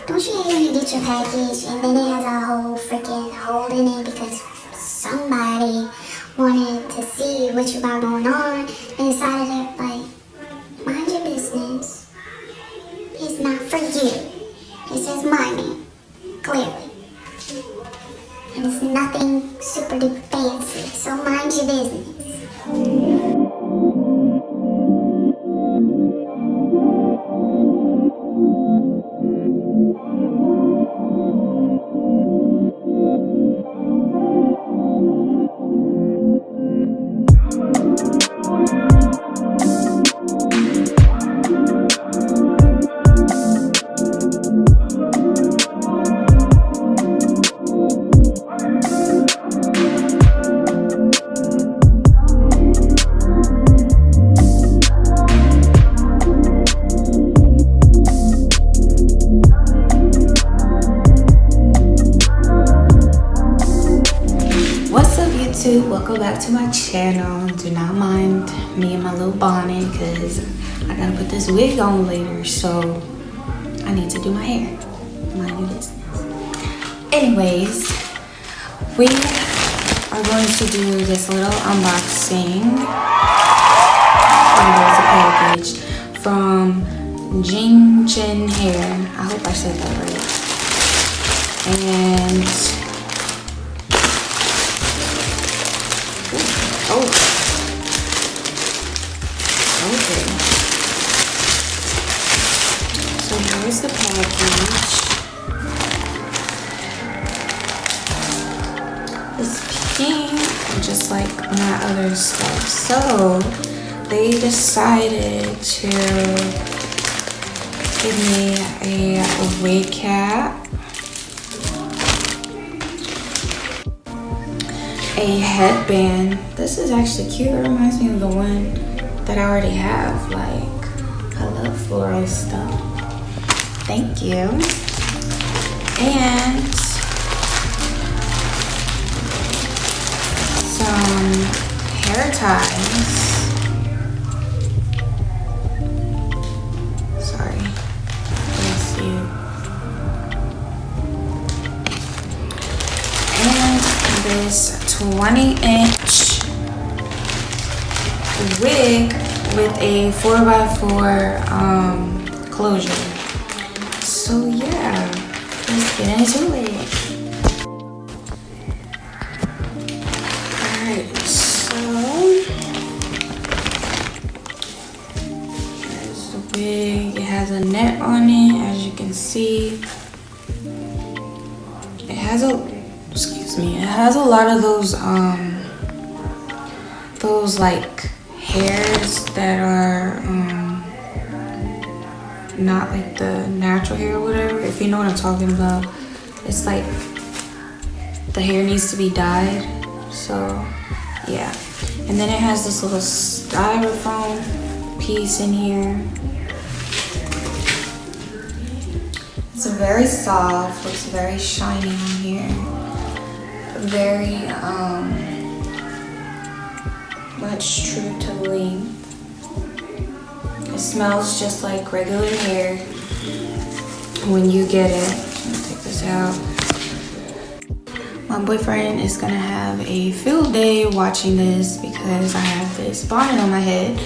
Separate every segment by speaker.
Speaker 1: Don't you hate when you get your package and then it has a whole freaking hole in it because somebody wanted to see what you got going on inside of there? Like, mind your business. It's not for you. This is money, clearly. And it's nothing super duper fancy, so mind your business.
Speaker 2: Welcome back to my channel. Do not mind me and my little bonnet because I gotta put this wig on later, so I need to do my hair. Mind your business. Anyways, we are going to do this little unboxing. There's a package from Jing Chen Hair. I hope I said that right. And oh, okay. So here's the package. It's pink, just like my other stuff. So they decided to give me a wig cap, a headband. This is actually cute. It reminds me of the one that I already have. Like, I love floral stuff. Thank you. And some hair ties. Sorry, can't see it. And this 20-inch wig with a 4x4 closure. So yeah, let's get into it. Alright, so there's the wig. It has a net on it, as you can see. It has a lot of those like hairs that are not like the natural hair or whatever, if you know what I'm talking about. It's like the hair needs to be dyed, so yeah. And then it has this little styrofoam piece in here. It's very soft, looks very shiny on here. Very much true to length. It smells just like regular hair when you get it. Let me take this out. My boyfriend is gonna have a field day watching this because I have this bonnet on my head,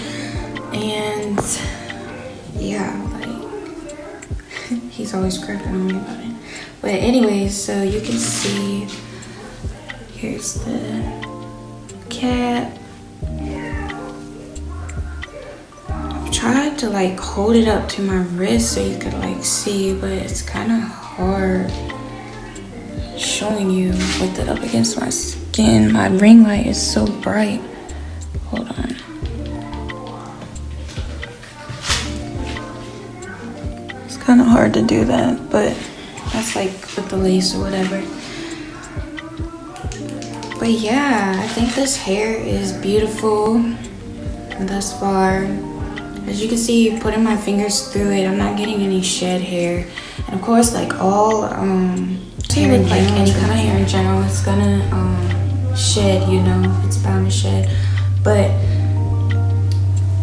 Speaker 2: and yeah, like he's always cracking on me about it. But anyways, so you can see, here's the cap. I've tried to like hold it up to my wrist so you could like see, but it's kind of hard showing you with it up against my skin. My ring light is so bright. Hold on. It's kind of hard to do that, but that's like with the lace or whatever. But yeah, I think this hair is beautiful thus far. As you can see, putting my fingers through it, I'm not getting any shed hair. And of course, like all hair, like any kind of hair in general, it's gonna shed, you know, it's bound to shed. But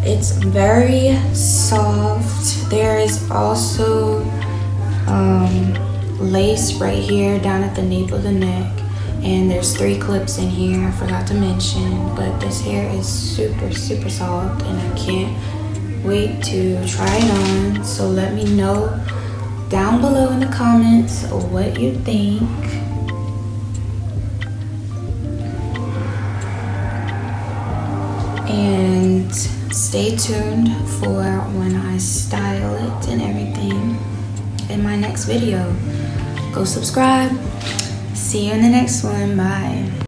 Speaker 2: it's very soft. There is also lace right here down at the nape of the neck. And there's 3 clips in here I forgot to mention, but this hair is super, super soft and I can't wait to try it on. So let me know down below in the comments what you think. And stay tuned for when I style it and everything in my next video. Go subscribe. See you in the next one. Bye.